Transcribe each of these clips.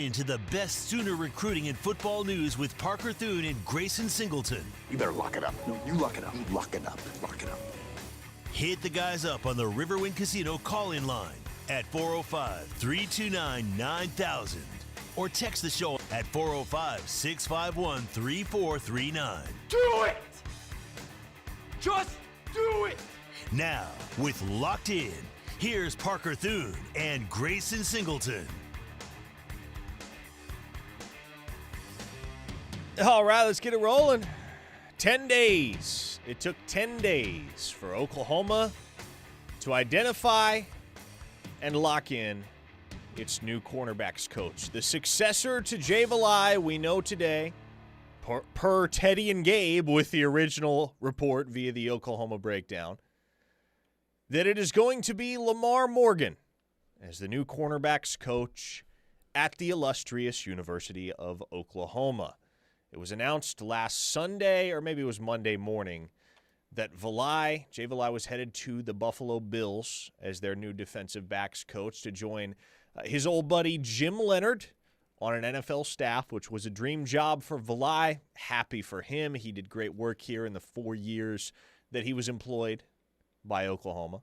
Into the best Sooner recruiting and football news with Parker Thune and Grayson Singleton. You better lock it up. No, you lock it up. You lock it up. Lock it up. Hit the guys up on the Riverwind Casino call-in line at 405-329-9000 or text the show at 405-651-3439. Do it! Just do it! Now, with Locked In, here's Parker Thune and Grayson Singleton. All right, let's get it rolling. 10 days. It took 10 days for Oklahoma to identify and lock in its new cornerbacks coach. The successor to Jay Valai, we know today, per Teddy and Gabe with the original report via the Oklahoma Breakdown, that it is going to be Lamar Morgan as the new cornerbacks coach at the illustrious University of Oklahoma. It was announced last Sunday, or maybe it was Monday morning, that Jay Valai was headed to the Buffalo Bills as their new defensive backs coach to join his old buddy Jim Leonhard on an NFL staff, which was a dream job for Valai. Happy for him. He did great work here in the 4 years that he was employed by Oklahoma.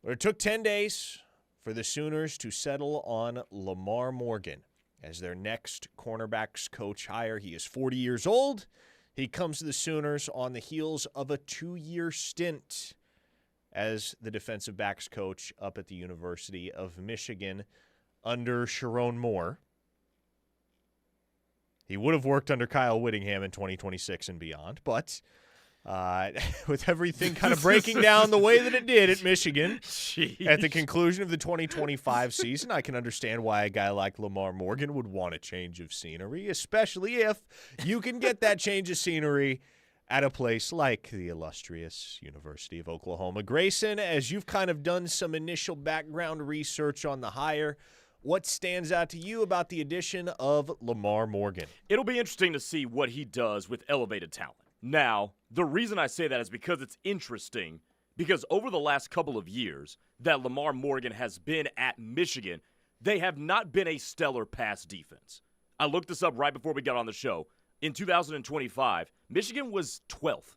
But it took 10 days for the Sooners to settle on Lamar Morgan as their next cornerbacks coach hire. He is 40 years old. He comes to the Sooners on the heels of a 2-year stint as the defensive backs coach up at the University of Michigan under Sharon Moore. He would have worked under Kyle Whittingham in 2026 and beyond, but with everything kind of breaking down the way that it did at Michigan at the conclusion of the 2025 season, I can understand why a guy like Lamar Morgan would want a change of scenery, especially if you can get that change of scenery at a place like the illustrious University of Oklahoma. Grayson, as you've kind of done some initial background research on the hire, what stands out to you about the addition of Lamar Morgan? It'll be interesting to see what he does with elevated talent. Now, the reason I say that is because it's interesting, because over the last couple of years that Lamar Morgan has been at Michigan, they have not been a stellar pass defense. I looked this up right before we got on the show. In 2025, Michigan was 12th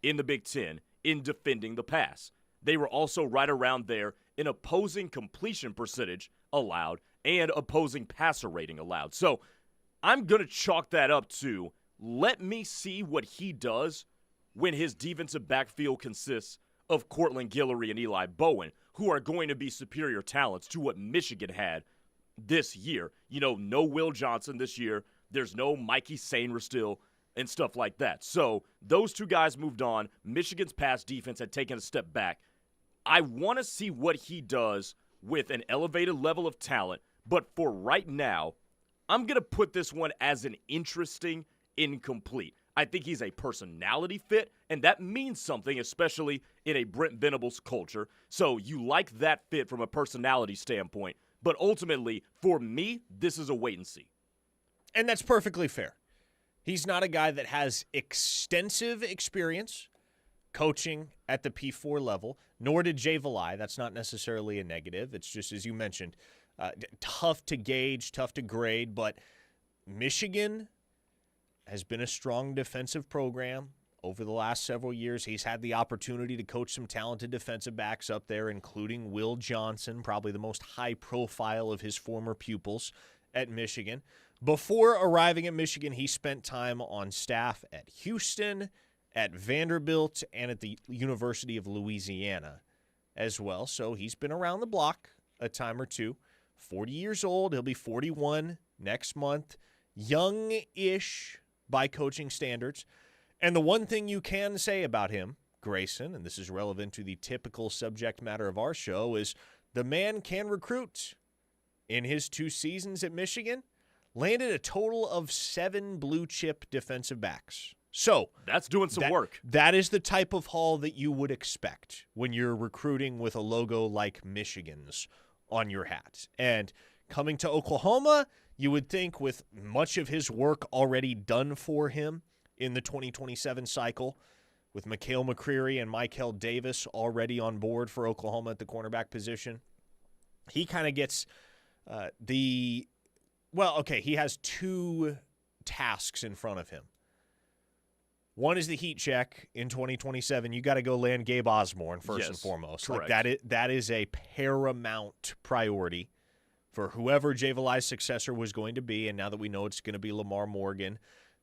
in the Big Ten in defending the pass. They were also right around there in opposing completion percentage allowed and opposing passer rating allowed. So I'm going to chalk that up to let me see what he does when his defensive backfield consists of Cortland Guillory and Eli Bowen, who are going to be superior talents to what Michigan had this year. You know, no Will Johnson this year. There's no Mikey Sainer still and stuff like that. So those two guys moved on. Michigan's pass defense had taken a step back. I want to see what he does with an elevated level of talent, but for right now, I'm going to put this one as an interesting incomplete. I think he's a personality fit, and that means something, especially in a Brent Venables culture. So you like that fit from a personality standpoint. But ultimately, for me, this is a wait and see. And that's perfectly fair. He's not a guy that has extensive experience coaching at the P4 level, nor did Jay Valai. That's not necessarily a negative. It's just, as you mentioned, tough to gauge, tough to grade, but Michigan has been a strong defensive program over the last several years. He's had the opportunity to coach some talented defensive backs up there, including Will Johnson, probably the most high profile of his former pupils at Michigan. Before arriving at Michigan, he spent time on staff at Houston, at Vanderbilt, and at the University of Louisiana as well. So he's been around the block a time or two. 40 years old. He'll be 41 next month. Young-ish by coaching standards. And the one thing you can say about him, Grayson, and this is relevant to the typical subject matter of our show, is the man can recruit. In his 2 seasons at Michigan, landed a total of 7 blue-chip defensive backs. So that's doing some work. That is the type of haul that you would expect when you're recruiting with a logo like Michigan's on your hat. And coming to Oklahoma, you would think with much of his work already done for him in the 2027 cycle, with Mikhail McCreary and Michael Davis already on board for Oklahoma at the cornerback position, he kind of gets the Well, okay, he has two tasks in front of him. One is the heat check in 2027. You got to go land Gabe Osborne first and foremost. Correct. Like that is a paramount priority for whoever Jay Valai's successor was going to be. And now that we know it's going to be Lamar Morgan,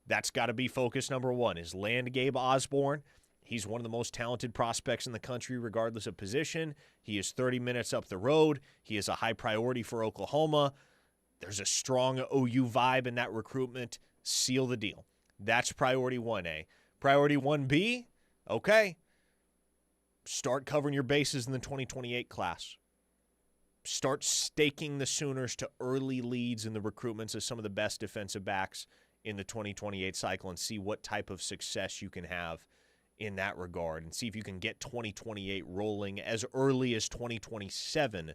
that's got to be focus number one, is land Gabe Osborne. He's one of the most talented prospects in the country, regardless of position. He is 30 minutes up the road. He is a high priority for Oklahoma. There's a strong OU vibe in that recruitment. Seal the deal. That's priority 1A. Priority 1B, okay, start covering your bases in the 2028 class. Start staking the Sooners to early leads in the recruitments of some of the best defensive backs in the 2028 cycle and see what type of success you can have in that regard and see if you can get 2028 rolling as early as 2027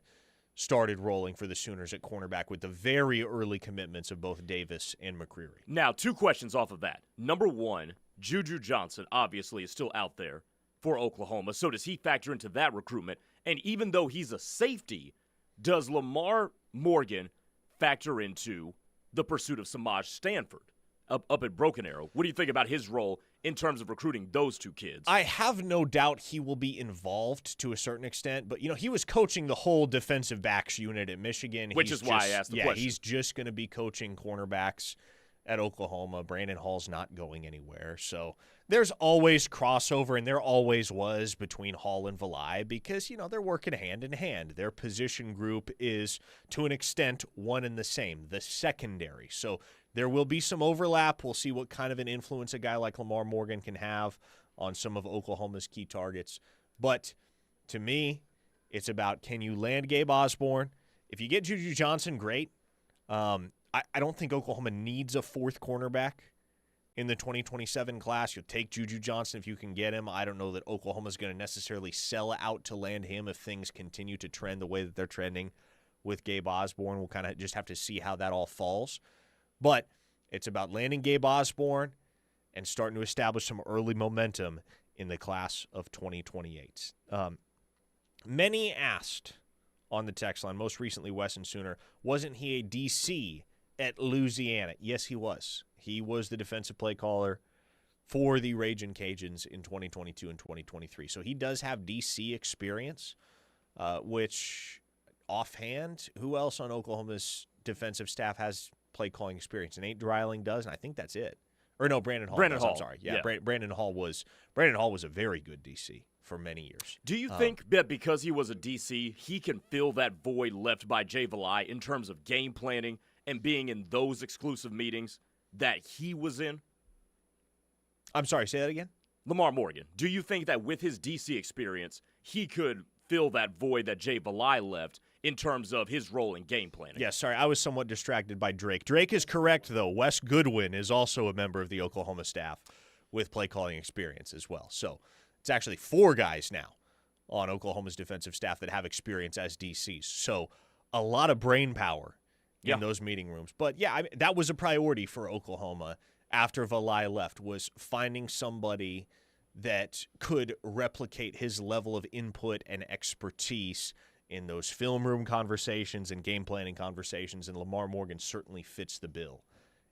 started rolling for the Sooners at cornerback with the very early commitments of both Davis and McCreary. Now, two questions off of that. Number one, Juju Johnson obviously is still out there for Oklahoma, so does he factor into that recruitment? And even though he's a safety, does Lamar Morgan factor into the pursuit of Samaj Stanford up at Broken Arrow? What do you think about his role in terms of recruiting those two kids? I have no doubt he will be involved to a certain extent, but, he was coaching the whole defensive backs unit at Michigan. Which is why I asked the question. Yeah, he's just going to be coaching cornerbacks at Oklahoma. Brandon Hall's not going anywhere. So there's always crossover, and there always was between Hall and Valai because, they're working hand in hand. Their position group is, to an extent, one and the same, the secondary. So there will be some overlap. We'll see what kind of an influence a guy like Lamar Morgan can have on some of Oklahoma's key targets. But to me, it's about, can you land Gabe Osborne? If you get Juju Johnson, great. I don't think Oklahoma needs a fourth cornerback in the 2027 class. You'll take Juju Johnson if you can get him. I don't know that Oklahoma's going to necessarily sell out to land him if things continue to trend the way that they're trending with Gabe Osborne. We'll kind of just have to see how that all falls. But it's about landing Gabe Osborne and starting to establish some early momentum in the class of 2028. Many asked on the text line, most recently Wesson Sooner, wasn't he a DC at Louisiana? Yes, he was. He was the defensive play caller for the Ragin' Cajuns in 2022 and 2023. So he does have DC experience, which offhand, who else on Oklahoma's defensive staff has play calling experience? Nate Dreiling does, and I think that's it. Or no, Brandon Hall. Brandon Hall. I'm sorry. Yeah. Brandon Hall was a very good DC for many years. Do you think that because he was a DC, he can fill that void left by Jay Valai in terms of game planning and being in those exclusive meetings that he was in? I'm sorry, say that again? Lamar Morgan. Do you think that with his DC experience, he could fill that void that Jay Valai left in terms of his role in game planning? Yeah, sorry, I was somewhat distracted by Drake. Drake is correct, though. Wes Goodwin is also a member of the Oklahoma staff with play calling experience as well. So it's actually 4 guys now on Oklahoma's defensive staff that have experience as DCs. So a lot of brain power in those meeting rooms. But, yeah, that was a priority for Oklahoma after Valai left, was finding somebody that could replicate his level of input and expertise in those film room conversations and game planning conversations, and Lamar Morgan certainly fits the bill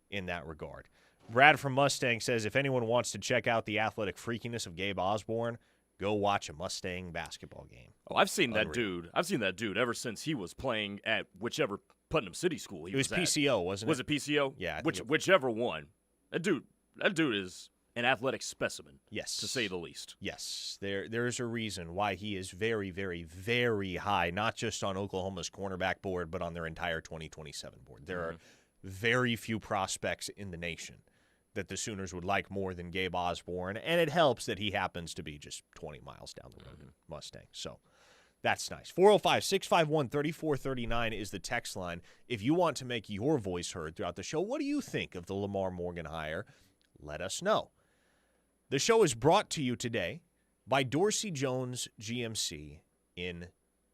in that regard. Brad from Mustang says, if anyone wants to check out the athletic freakiness of Gabe Osborne, go watch a Mustang basketball game. Oh, I've seen that dude. I've seen that dude ever since he was playing at whichever Putnam City school he was at. It was PCO, wasn't it? Was it PCO? Yeah. Whichever one. That dude is an athletic specimen. Yes. To say the least. Yes. There's a reason why he is very, very, very high, not just on Oklahoma's cornerback board, but on their entire 2027 board. There are very few prospects in the nation that the Sooners would like more than Gabe Osborne, and it helps that he happens to be just 20 miles down the road in Mustang. So that's nice. 405-651-3439 is the text line. If you want to make your voice heard throughout the show, what do you think of the Lamar Morgan hire? Let us know. The show is brought to you today by Dorsey Jones GMC in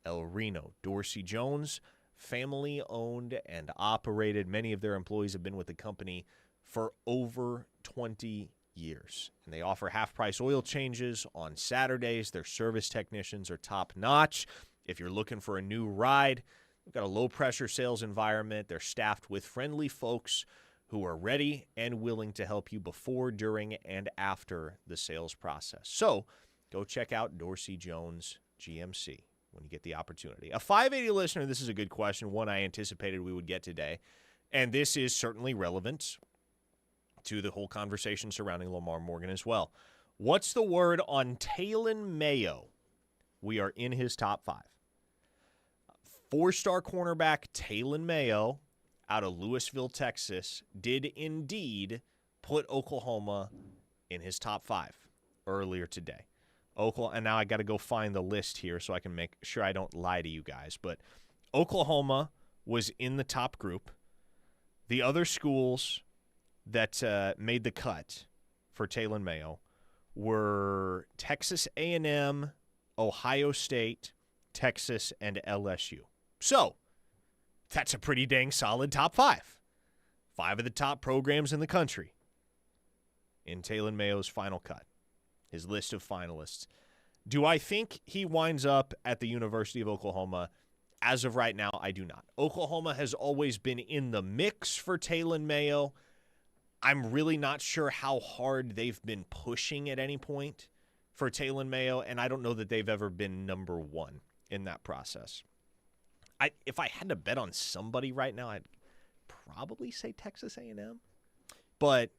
El Reno. Dorsey Jones, family-owned and operated. Many of their employees have been with the company for over 20 years. And they offer half-price oil changes on Saturdays. Their service technicians are top-notch. If you're looking for a new ride, We've got a low-pressure sales environment. They're staffed with friendly folks who are ready and willing to help you before, during, and after the sales process. So go check out Dorsey Jones GMC when you get the opportunity. A 580 listener, this is a good question, one I anticipated we would get today, and this is certainly relevant to the whole conversation surrounding Lamar Morgan as well. What's the word on Taylon Mayo? We are in his top 5. 4-star cornerback Taylon Mayo out of Louisville, Texas, did indeed put Oklahoma in his top 5 earlier today. And now I got to go find the list here so I can make sure I don't lie to you guys. But Oklahoma was in the top group. The other schools that made the cut for Taylon Mayo were Texas A&M, Ohio State, Texas, and LSU. So that's a pretty dang solid top 5. 5 of the top programs in the country in Taylon Mayo's final cut, his list of finalists. Do I think he winds up at the University of Oklahoma? As of right now, I do not. Oklahoma has always been in the mix for Taylon Mayo. I'm really not sure how hard they've been pushing at any point for Taylon Mayo, and I don't know that they've ever been number 1 in that process. If I had to bet on somebody right now, I'd probably say Texas A&M. But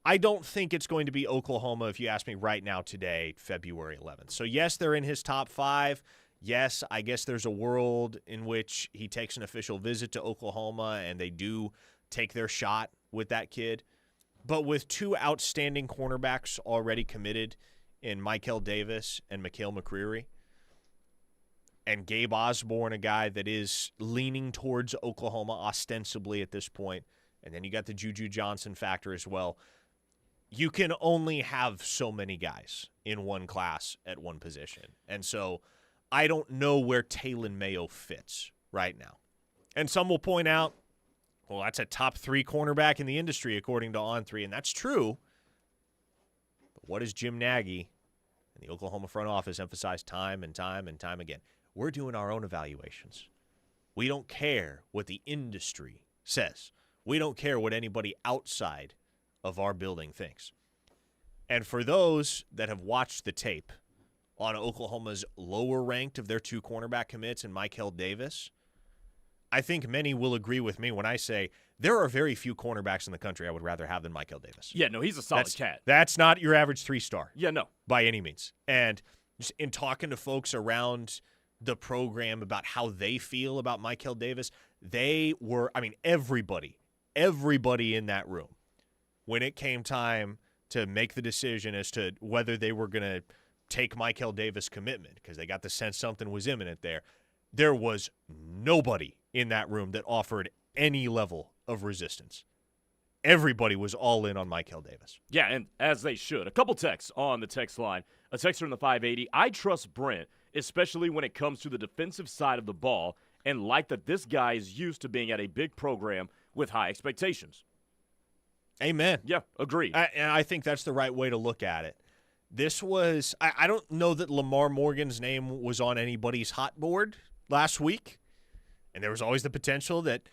I don't think it's going to be Oklahoma if you ask me right now today, February 11th. So, yes, they're in his top 5. Yes, I guess there's a world in which he takes an official visit to Oklahoma and they do take their shot with that kid. But with 2 outstanding cornerbacks already committed in Michael Davis and Mikhail McCreary, and Gabe Osborne, a guy that is leaning towards Oklahoma ostensibly at this point, and then you got the Juju Johnson factor as well, you can only have so many guys in one class at one position. And so I don't know where Taylon Mayo fits right now. And some will point out, well, that's a top 3 cornerback in the industry according to On3, and that's true. But what does Jim Nagy and the Oklahoma front office emphasize time and time and time again? We're doing our own evaluations. We don't care what the industry says. We don't care what anybody outside of our building thinks. And for those that have watched the tape on Oklahoma's lower ranked of their 2 cornerback commits and Michael Davis, I think many will agree with me when I say there are very few cornerbacks in the country I would rather have than Michael Davis. Yeah, no, he's a solid cat. That's not your average 3-star. Yeah, no. By any means. And just in talking to folks around the program about how they feel about Michael Davis, they were, everybody in that room, when it came time to make the decision as to whether they were going to take Michael Davis' commitment, because they got the sense something was imminent there was nobody in that room that offered any level of resistance. Everybody was all in on Michael Davis. Yeah, and as they should. A couple texts on the text line. A texter in the 580, I trust Brent, especially when it comes to the defensive side of the ball, and like that this guy is used to being at a big program with high expectations. Amen. Yeah, agree. And I think that's the right way to look at it. This was – I don't know that Lamar Morgan's name was on anybody's hot board last week, and there was always the potential that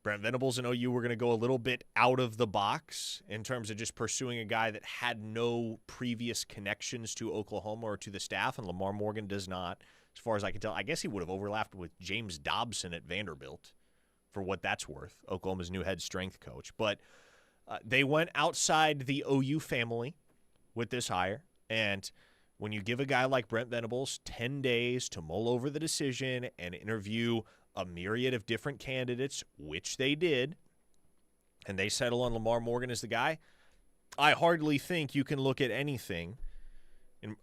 Brent Venables and OU were going to go a little bit out of the box in terms of just pursuing a guy that had no previous connections to Oklahoma or to the staff, and Lamar Morgan does not, as far as I can tell. I guess he would have overlapped with James Dobson at Vanderbilt, for what that's worth, Oklahoma's new head strength coach. But they went outside the OU family with this hire, and when you give a guy like Brent Venables 10 days to mull over the decision and interview a myriad of different candidates, which they did, and they settle on Lamar Morgan as the guy, I hardly think you can look at anything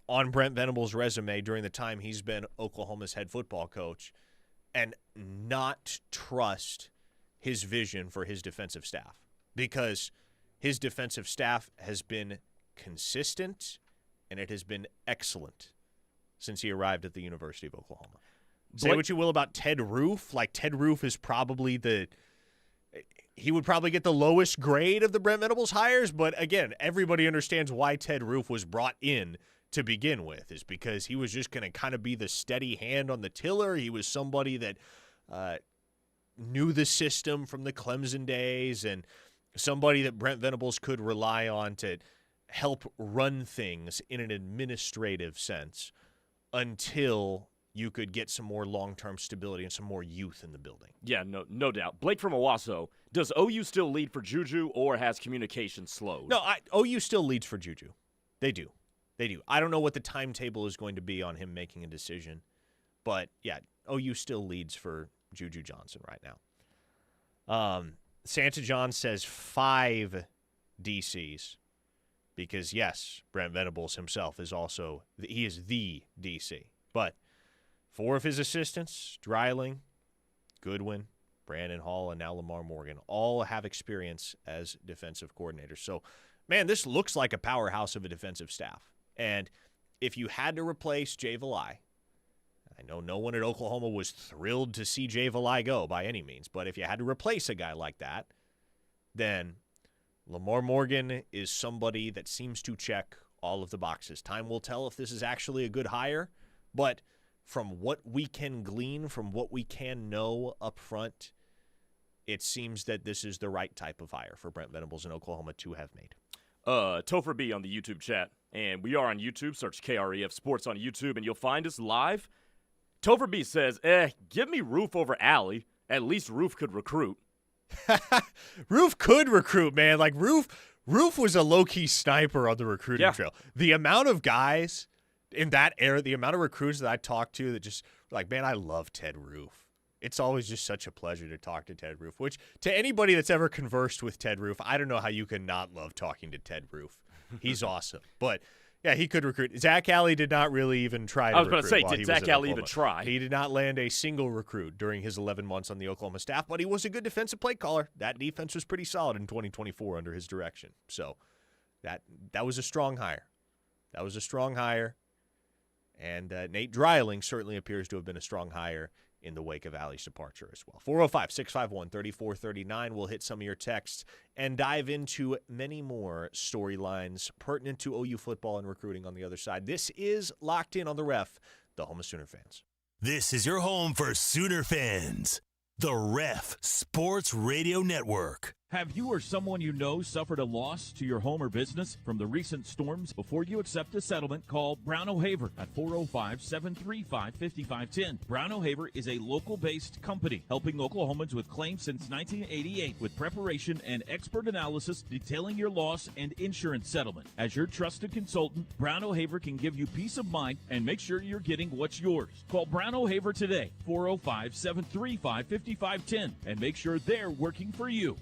on Brent Venables' resume during the time he's been Oklahoma's head football coach and not trust his vision for his defensive staff, because his defensive staff has been consistent and it has been excellent since he arrived at the University of Oklahoma. Say what you will about Ted Roof. Like, Ted Roof is probably he would probably get the lowest grade of the Brent Venables hires, but again, everybody understands why Ted Roof was brought in to begin with, is because he was just going to kind of be the steady hand on the tiller. He was somebody that knew the system from the Clemson days and somebody that Brent Venables could rely on to help run things in an administrative sense until you could get some more long-term stability and some more youth in the building. Yeah, no doubt. Blake from Owasso, does OU still lead for Juju or has communication slowed? No, OU still leads for Juju. They do. I don't know what the timetable is going to be on him making a decision, but yeah, OU still leads for Juju Johnson right now. Santa John says 5 DCs because, yes, Brent Venables himself is also – he is the DC. But 4 of his assistants, Dreiling, Goodwin, Brandon Hall, and now Lamar Morgan, all have experience as defensive coordinators. So, man, this looks like a powerhouse of a defensive staff. And if you had to replace Jay Valai, I know no one at Oklahoma was thrilled to see Jay Valai go by any means, but if you had to replace a guy like that, then Lamar Morgan is somebody that seems to check all of the boxes. Time will tell if this is actually a good hire, but from what we can glean, from what we can know up front, it seems that this is the right type of hire for Brent Venables in Oklahoma to have made. Topher B on the YouTube chat, and we are on YouTube. Search KREF Sports on YouTube, and you'll find us live. Topher B says, give me Roof over Alley. At least Roof could recruit. Roof could recruit, man. Like, Roof was a low-key sniper on the recruiting trail. The amount of guys in that era, the amount of recruits that I talked to that just like, man, I love Ted Roof. It's always just such a pleasure to talk to Ted Roof, which to anybody that's ever conversed with Ted Roof, I don't know how you can not love talking to Ted Roof. He's awesome. But, yeah, he could recruit. Zach Alley did not really even try to recruit. I was going to say, did Zach Alley even try? He did not land a single recruit during his 11 months on the Oklahoma staff, but he was a good defensive play caller. That defense was pretty solid in 2024 under his direction. So that was a strong hire. That was a strong hire. And Nate Dreiling certainly appears to have been a strong hire in the wake of Alley's departure as well. 405-651-3439. We'll hit some of your texts and dive into many more storylines pertinent to OU football and recruiting on the other side. This is Locked In on the Ref, the home of Sooner fans. This is your home for Sooner fans. The Ref Sports Radio Network. Have you or someone you know suffered a loss to your home or business from the recent storms? Before you accept a settlement, call Brown O'Haver at 405-735-5510. Brown O'Haver is a local-based company helping Oklahomans with claims since 1988 with preparation and expert analysis detailing your loss and insurance settlement. As your trusted consultant, Brown O'Haver can give you peace of mind and make sure you're getting what's yours. Call Brown O'Haver today, 405-735-5510, and make sure they're working for you.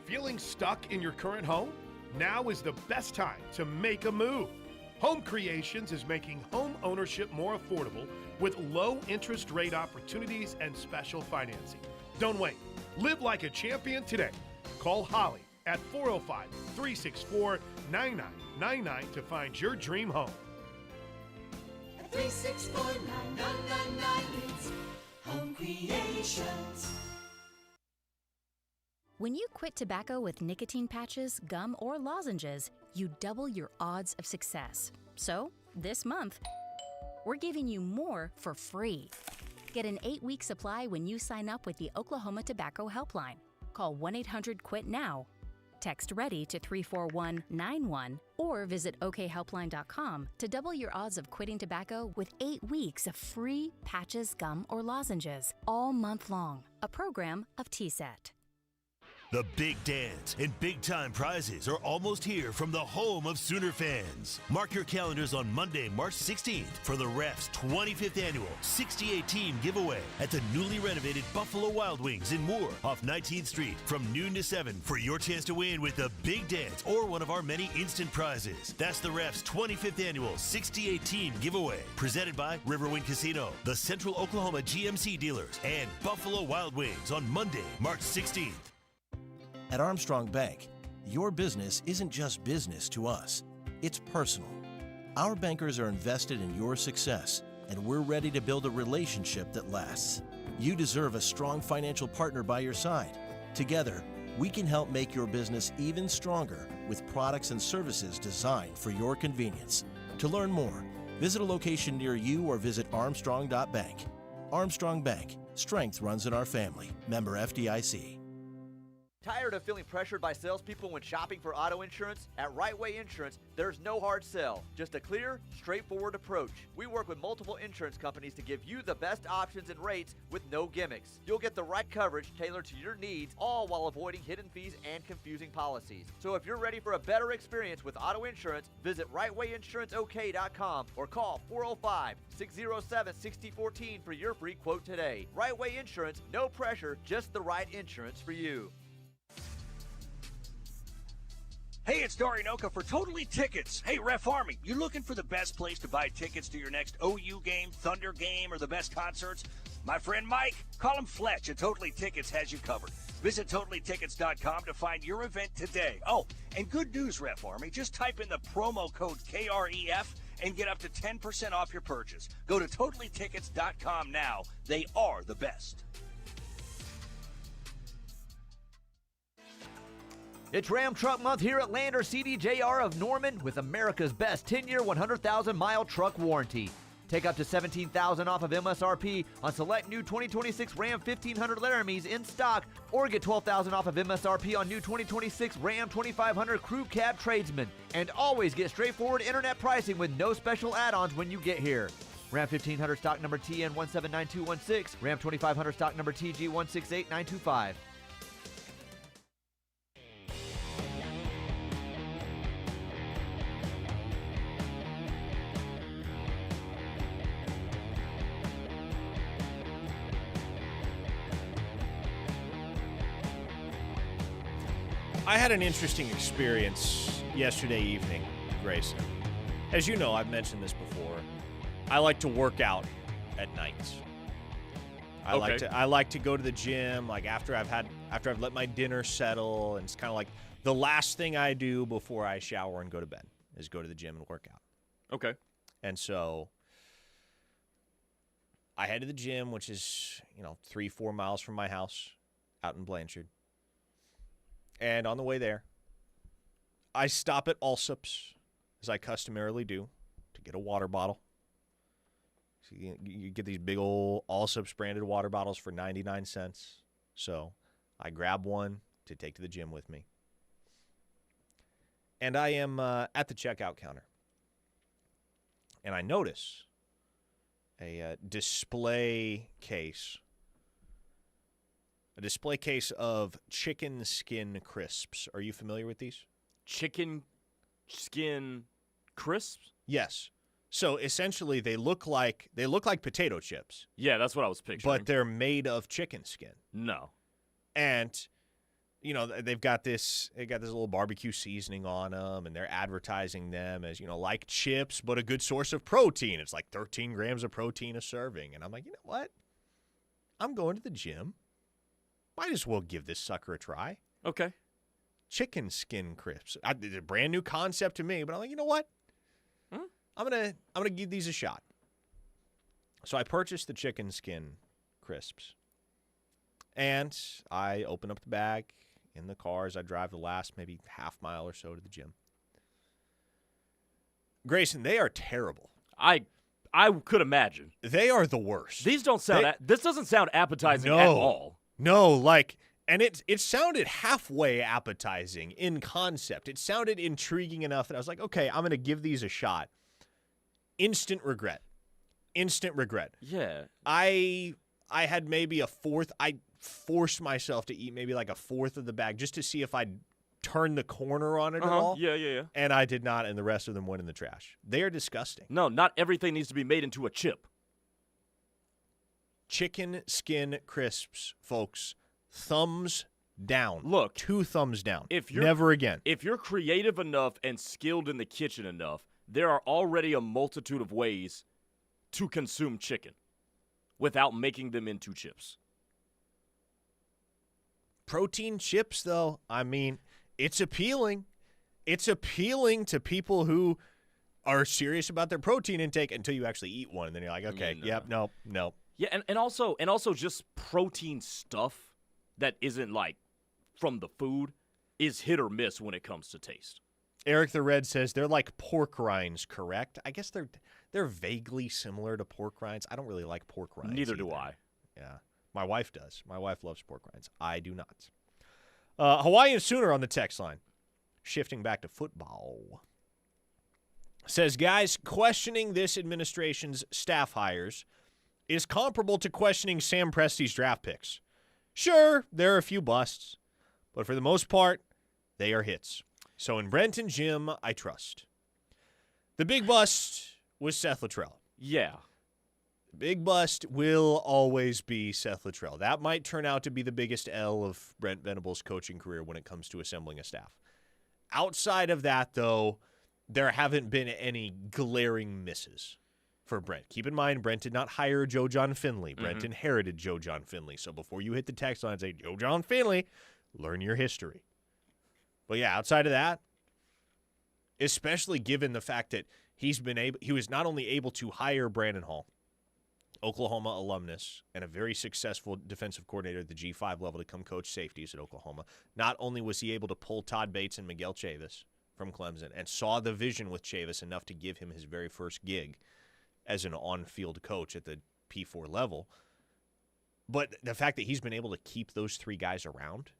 Feeling stuck in your current home? Now is the best time to make a move. Home Creations is making home ownership more affordable with low interest rate opportunities and special financing. Don't wait. Live like a champion today. Call Holly at 405-364-9999 to find your dream home. 364-9999 means Home Creations. When you quit tobacco with nicotine patches, gum, or lozenges, you double your odds of success. So, this month, we're giving you more for free. Get an 8-week supply when you sign up with the Oklahoma Tobacco Helpline. Call 1-800-QUIT-NOW. Text READY to 34191 or visit okhelpline.com to double your odds of quitting tobacco with 8 weeks of free patches, gum, or lozenges all month long. A program of TSET. The big dance and big-time prizes are almost here from the home of Sooner fans. Mark your calendars on Monday, March 16th for the Ref's 25th annual 68-team giveaway at the newly renovated Buffalo Wild Wings in Moore off 19th Street from noon to 7 for your chance to win with the big dance or one of our many instant prizes. That's the Ref's 25th annual 68-team giveaway presented by Riverwind Casino, the Central Oklahoma GMC dealers, and Buffalo Wild Wings on Monday, March 16th. At Armstrong Bank, your business isn't just business to us, it's personal. Our bankers are invested in your success, and we're ready to build a relationship that lasts. You deserve a strong financial partner by your side. Together, we can help make your business even stronger with products and services designed for your convenience. To learn more, Visit a location near you or visit Armstrong.bank. Armstrong Bank. Strength runs in our family. Member FDIC. Tired of feeling pressured by salespeople when shopping for auto insurance? At Right Way Insurance, there's no hard sell, just a clear, straightforward approach. We work with multiple insurance companies to give you the best options and rates with no gimmicks. You'll get the right coverage tailored to your needs, all while avoiding hidden fees and confusing policies. So if you're ready for a better experience with auto insurance, visit rightwayinsuranceok.com or call 405-607-6014 for your free quote today. Right Way Insurance, no pressure, just the right insurance for you. Hey, it's Dari Noka for Totally Tickets. Hey, Ref Army, you looking for the best place to buy tickets to your next OU game, Thunder game, or the best concerts? My friend Mike, call him Fletch, and Totally Tickets has you covered. Visit TotallyTickets.com to find your event today. Oh, and good news, Ref Army, just type in the promo code KREF and get up to 10% off your purchase. Go to TotallyTickets.com now. They are the best. It's Ram Truck Month here at Lander CDJR of Norman with America's best 10-year, 100,000-mile truck warranty. Take up to $17,000 off of MSRP on select new 2026 Ram 1500 Laramies in stock, or get $12,000 off of MSRP on new 2026 Ram 2500 Crew Cab Tradesman. And always get straightforward internet pricing with no special add-ons when you get here. Ram 1500 stock number TN 179216, Ram 2500 stock number TG 168925. I had an interesting experience yesterday evening, Grayson. As you know, I've mentioned this before. I like to work out at night. I like to go to the gym like after I've let my dinner settle, and it's kind of like the last thing I do before I shower and go to bed is go to the gym and work out. Okay. And so I head to the gym, which is, 3-4 miles from my house out in Blanchard. And on the way there, I stop at Allsup's, as I customarily do, to get a water bottle. So you get these big old Allsup's branded water bottles for 99 cents. So I grab one to take to the gym with me. And I am at the checkout counter. And I notice a display case. A display case of chicken skin crisps. Are you familiar with these? Chicken skin crisps? Yes. So essentially, they look like potato chips. Yeah, that's what I was picturing. But they're made of chicken skin. No. And they've got this little barbecue seasoning on them, and they're advertising them as like chips, but a good source of protein. It's like 13 grams of protein a serving, and I'm like, you know what? I'm going to the gym. Might as well give this sucker a try. Okay. Chicken skin crisps. It's a brand new concept to me, but I'm like, you know what? I'm gonna give these a shot. So I purchased the chicken skin crisps, and I open up the bag in the car as I drive the last maybe half mile or so to the gym. Grayson, they are terrible. I could imagine. They are the worst. These don't sound. This doesn't sound appetizing at all. No, and it sounded halfway appetizing in concept. It sounded intriguing enough that I was like, okay, I'm going to give these a shot. Instant regret. Yeah. I had maybe a fourth. I forced myself to eat maybe like a fourth of the bag just to see if I'd turn the corner on it at all. Yeah. And I did not, and the rest of them went in the trash. They are disgusting. No, not everything needs to be made into a chip. Chicken skin crisps, folks. Thumbs down. Look. 2 thumbs down. If you're, never again. If you're creative enough and skilled in the kitchen enough, there are already a multitude of ways to consume chicken without making them into chips. Protein chips, though, I mean, it's appealing. It's appealing to people who are serious about their protein intake until you actually eat one, and then you're like, okay, no. Yeah, and also just protein stuff that isn't like from the food is hit or miss when it comes to taste. Eric the Red says they're like pork rinds, correct? I guess They're vaguely similar to pork rinds. I don't really like pork rinds. Neither do I. Yeah. My wife does. My wife loves pork rinds. I do not. Hawaiian Sooner on the text line. Shifting back to football. Says, guys, questioning this administration's staff hires is comparable to questioning Sam Presti's draft picks. Sure, there are a few busts, but for the most part, they are hits. So in Brent and Jim, I trust. The big bust was Seth Luttrell. Yeah. The big bust will always be Seth Luttrell. That might turn out to be the biggest L of Brent Venables' coaching career when it comes to assembling a staff. Outside of that, though, there haven't been any glaring misses for Brent. Keep in mind, Brent did not hire Joe John Finley. Brent inherited Joe John Finley. So before you hit the text line and say, Joe John Finley, learn your history. But yeah, outside of that, especially given the fact that he was not only able to hire Brandon Hall, Oklahoma alumnus, and a very successful defensive coordinator at the G5 level to come coach safeties at Oklahoma. Not only was he able to pull Todd Bates and Miguel Chavis from Clemson and saw the vision with Chavis enough to give him his very first gig as an on-field coach at the P4 level, but the fact that he's been able to keep those three guys around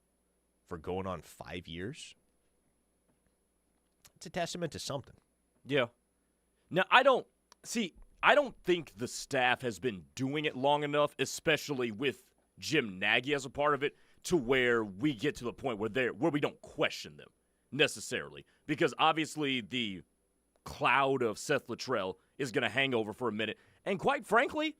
for going on 5 years, it's a testament to something. Yeah. Now, I don't think the staff has been doing it long enough, especially with Jim Nagy as a part of it, to where we get to the point where we don't question them necessarily. Because obviously the cloud of Seth Luttrell is going to hang over for a minute. And quite frankly,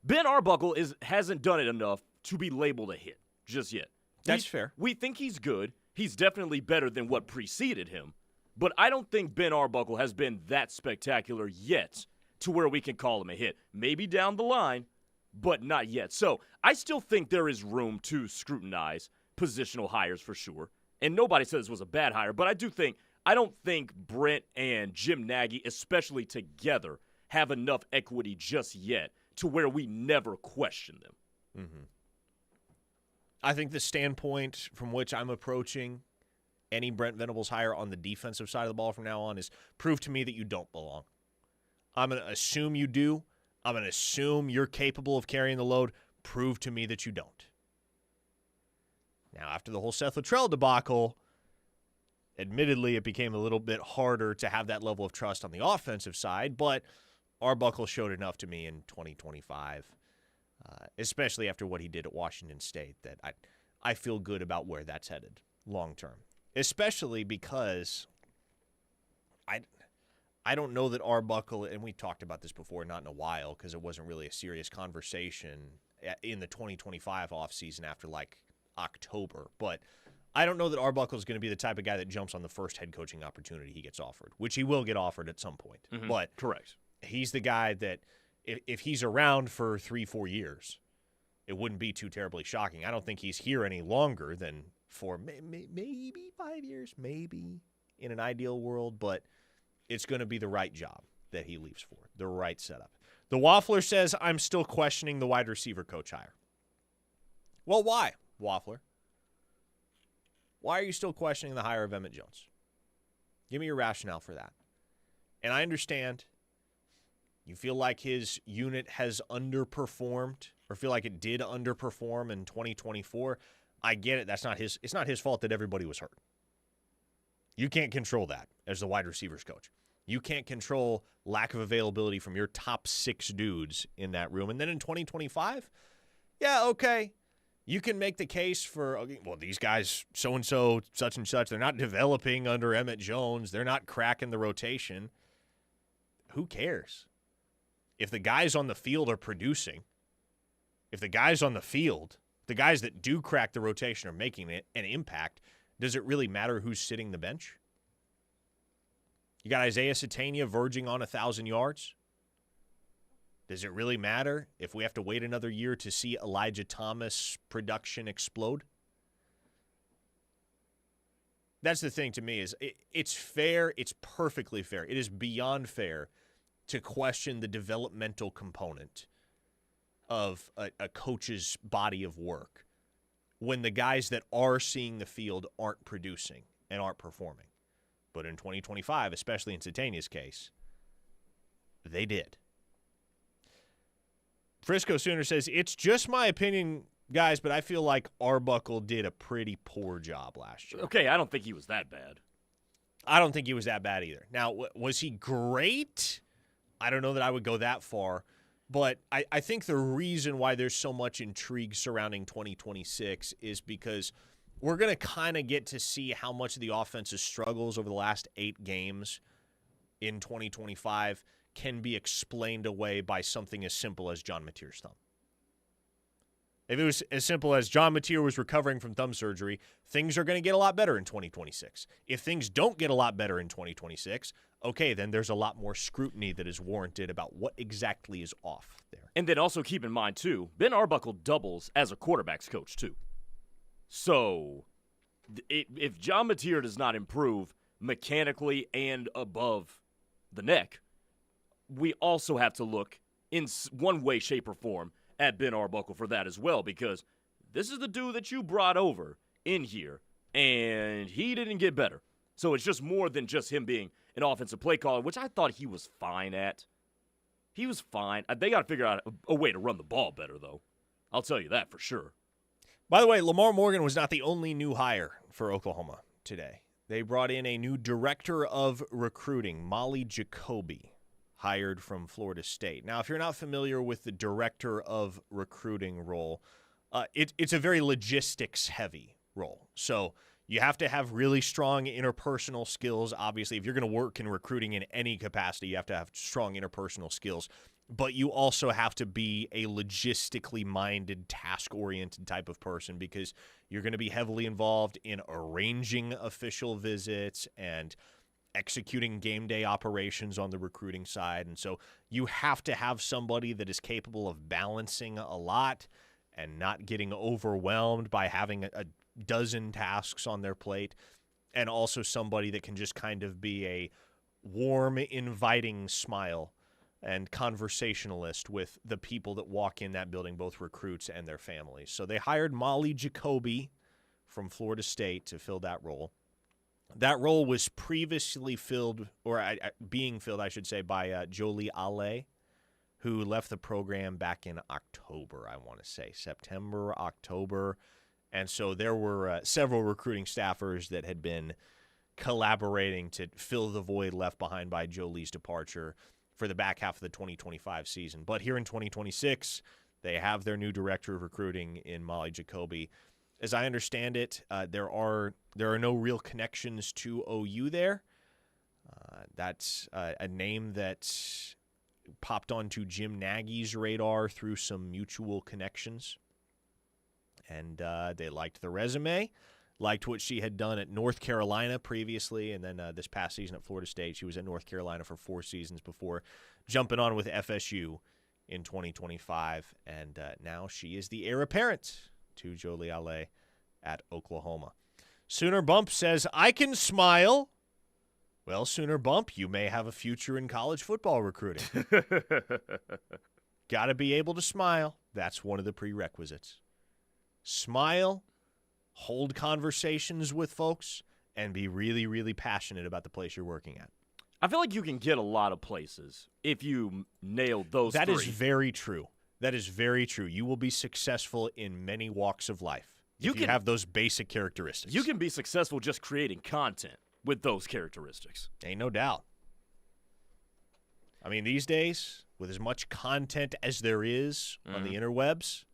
Ben Arbuckle hasn't done it enough to be labeled a hit just yet. That's fair. We think he's good. He's definitely better than what preceded him. But I don't think Ben Arbuckle has been that spectacular yet to where we can call him a hit. Maybe down the line, but not yet. So I still think there is room to scrutinize positional hires for sure. And nobody said this was a bad hire, but I don't think Brent and Jim Nagy, especially together, have enough equity just yet to where we never question them. Mm-hmm. I think the standpoint from which I'm approaching any Brent Venables hire on the defensive side of the ball from now on is prove to me that you don't belong. I'm going to assume you do. I'm going to assume you're capable of carrying the load. Prove to me that you don't. Now, after the whole Seth Luttrell debacle, admittedly, it became a little bit harder to have that level of trust on the offensive side, but Arbuckle showed enough to me in 2025, especially after what he did at Washington State, that I feel good about where that's headed long term, especially because I don't know that Arbuckle, and we talked about this before, not in a while, because it wasn't really a serious conversation in the 2025 offseason after like October, but I don't know that Arbuckle is going to be the type of guy that jumps on the first head coaching opportunity he gets offered, which he will get offered at some point. Mm-hmm. But correct. He's the guy that if he's around for 3-4 years, it wouldn't be too terribly shocking. I don't think he's here any longer than for maybe 5 years, maybe in an ideal world, but it's going to be the right job that he leaves for, the right setup. The Waffler says, I'm still questioning the wide receiver coach hire. Well, why, Waffler? Why are you still questioning the hire of Emmett Jones? Give me your rationale for that. And I understand you feel like his unit has underperformed or feel like it did underperform in 2024. I get it. It's not his fault that everybody was hurt. You can't control that as the wide receivers coach. You can't control lack of availability from your top 6 dudes in that room. And then in 2025, yeah, okay. You can make the case for, well, these guys, so-and-so, such and such, they're not developing under Emmett Jones. They're not cracking the rotation. Who cares? If the guys on the field are producing, if the guys on the field, the guys that do crack the rotation are making an impact, does it really matter who's sitting the bench? You got Isaiah Satania verging on 1,000 yards. Does it really matter if we have to wait another year to see Elijah Thomas' production explode? That's the thing to me is it's fair. It's perfectly fair. It is beyond fair to question the developmental component of a coach's body of work when the guys that are seeing the field aren't producing and aren't performing. But in 2025, especially in Satania's case, They did. Frisco Sooner says, it's just my opinion, guys, but I feel like Arbuckle did a pretty poor job last year. Okay, I don't think he was that bad. I don't think he was that bad either. Now, was he great? I don't know that I would go that far, but I think the reason why there's so much intrigue surrounding 2026 is because we're going to kind of get to see how much of the offense's struggles over the last 8 games in 2025 can be explained away by something as simple as John Mateer's thumb. If it was as simple as John Mateer was recovering from thumb surgery, things are going to get a lot better in 2026. If things don't get a lot better in 2026, okay, then there's a lot more scrutiny that is warranted about what exactly is off there. And then also keep in mind, too, Ben Arbuckle doubles as a quarterback's coach, too. So if John Mateer does not improve mechanically and above the neck, we also have to look in one way, shape, or form at Ben Arbuckle for that as well, because this is the dude that you brought over in here, and he didn't get better. So it's just more than just him being an offensive play caller, which I thought he was fine at. He was fine. They got to figure out a way to run the ball better, though. I'll tell you that for sure. By the way, Lamar Morgan was not the only new hire for Oklahoma today. They brought in a new director of recruiting, Molly Jacoby, hired from Florida State. Now, if you're not familiar with the director of recruiting role, it's a very logistics-heavy role. So you have to have really strong interpersonal skills. Obviously, if you're going to work in recruiting in any capacity, you have to have strong interpersonal skills. But you also have to be a logistically minded, task-oriented type of person, because you're going to be heavily involved in arranging official visits and executing game day operations on the recruiting side. And so you have to have somebody that is capable of balancing a lot and not getting overwhelmed by having a dozen tasks on their plate, and also somebody that can just kind of be a warm, inviting smile and conversationalist with the people that walk in that building, both recruits and their families. So they hired Molly Jacoby from Florida State to fill that role. That role was previously filled, or being filled, I should say, by Jolie Ale, who left the program back in October, I want to say, September, October. And so there were several recruiting staffers that had been collaborating to fill the void left behind by Jolie's departure for the back half of the 2025 season. But here in 2026, they have their new director of recruiting in Molly Jacoby. As I understand it, there are no real connections to OU there. That's a name that popped onto Jim Nagy's radar through some mutual connections. And they liked the resume, liked what she had done at North Carolina previously, and then this past season at Florida State. She was at North Carolina for 4 seasons before jumping on with FSU in 2025. And now she is the heir apparent to Jolie Ale at Oklahoma. Sooner Bump says, I can smile. Well, Sooner Bump, you may have a future in college football recruiting. Got to be able to smile. That's one of the prerequisites. Smile, hold conversations with folks, and be really, really passionate about the place you're working at. I feel like you can get a lot of places if you nail those That three. is very true. That is very true. You will be successful in many walks of life if you have those basic characteristics. You can be successful just creating content with those characteristics. Ain't no doubt. I mean, these days, with as much content as there is on the interwebs,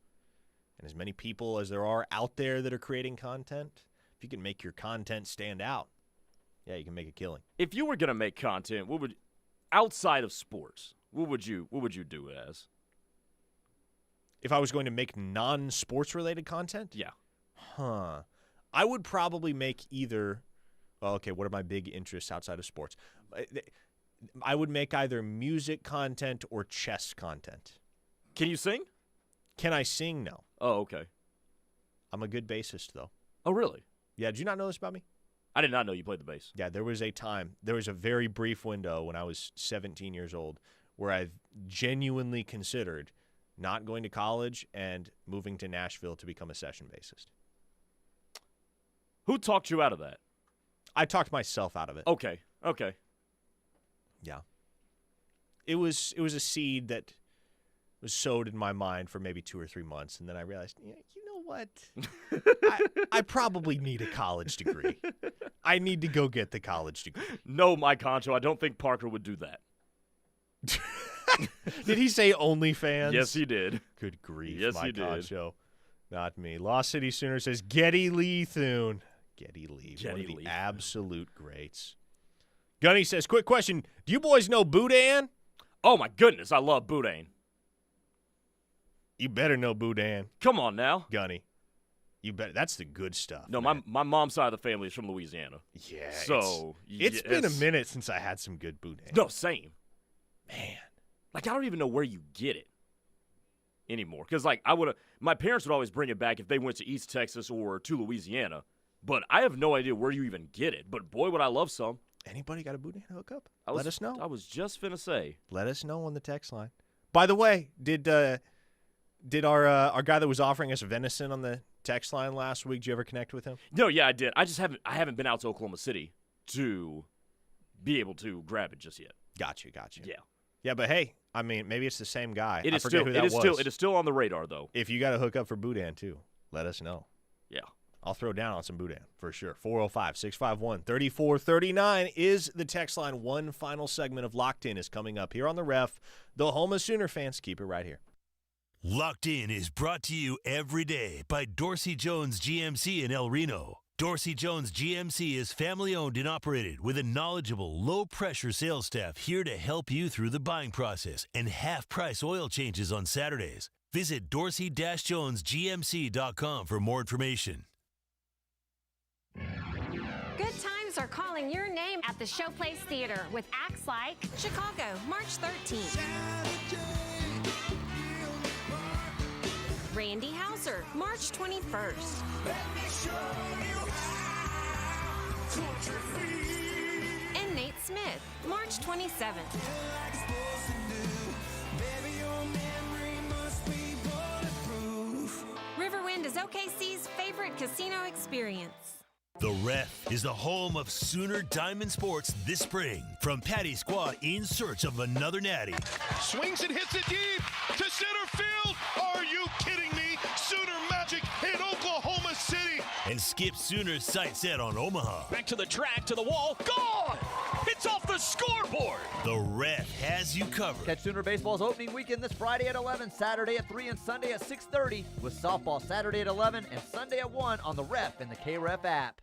and as many people as there are out there that are creating content, if you can make your content stand out, yeah, you can make a killing. If you were going to make content, outside of sports, what would you do it as? If I was going to make non-sports related content? Yeah. I would probably make either, well, okay, what are my big interests outside of sports? I would make either music content or chess content. Can you sing? Can I sing? No. Oh, okay. I'm a good bassist, though. Oh, really? Yeah, did you not know this about me? I did not know you played the bass. Yeah, there was a very brief window when I was 17 years old where I genuinely considered not going to college and moving to Nashville to become a session bassist. Who talked you out of that? I talked myself out of it. Okay. Yeah. it was a seed that was sowed in my mind for maybe 2 or 3 months, and then I realized, you know what? I probably need a college degree. I need to go get the college degree. No, Mike Concho, I don't think Parker would do that. Did he say OnlyFans? Yes, he did. Good grief, yes, Mike he did. Concho. Not me. Lost City Sooner says Geddy Lee Thune. Geddy Lee, one of the absolute greats. Gunny says, quick question. Do you boys know Boudin? Oh, my goodness. I love Boudin. You better know Boudin. Come on now. Gunny. You bet. That's the good stuff. No, man. my mom's side of the family is from Louisiana. Yeah. So it's been a minute since I had some good Boudin. No, same. Man. Like, I don't even know where you get it anymore. Because, like, my parents would always bring it back if they went to East Texas or to Louisiana. But I have no idea where you even get it. But, boy, would I love some. Anybody got a Boudin hookup? Let us know. I was just finna say. Let us know on the text line. By the way, did our guy that was offering us venison on the text line last week, did you ever connect with him? No, yeah, I did. I haven't been out to Oklahoma City to be able to grab it just yet. Got you. Yeah. Yeah, but hey, I mean, maybe it's the same guy. It I is forget still who that was. it is still on the radar though. If you got to hook up for Boudin too, let us know. Yeah. I'll throw down on some Boudin for sure. 405-651-3439 is the text line. One final segment of Locked In is coming up here on the Ref. The home of Sooner fans. Keep it right here. Locked In is brought to you every day by Dorsey Jones GMC in El Reno. Dorsey Jones GMC is family-owned and operated with a knowledgeable, low-pressure sales staff here to help you through the buying process and half-price oil changes on Saturdays. Visit dorsey-jonesgmc.com for more information. Good times are calling your name at the Showplace Theater with acts like Chicago, March 13th. Randy Hauser, March 21st. And Nate Smith, March 27th. Riverwind is OKC's favorite casino experience. The Ref is the home of Sooner Diamond Sports this spring. From Patty Squad in search of another natty. Swings and hits it deep to center field. Are you kidding me? Sooner Magic in Oklahoma City. And Skip Sooner's sight set on Omaha. Back to the track, to the wall. Gone! It's off the scoreboard. The Ref has you covered. Catch Sooner Baseball's opening weekend this Friday at 11, Saturday at 3, and Sunday at 6:30 with softball Saturday at 11 and Sunday at 1 on the Ref and the KREF app.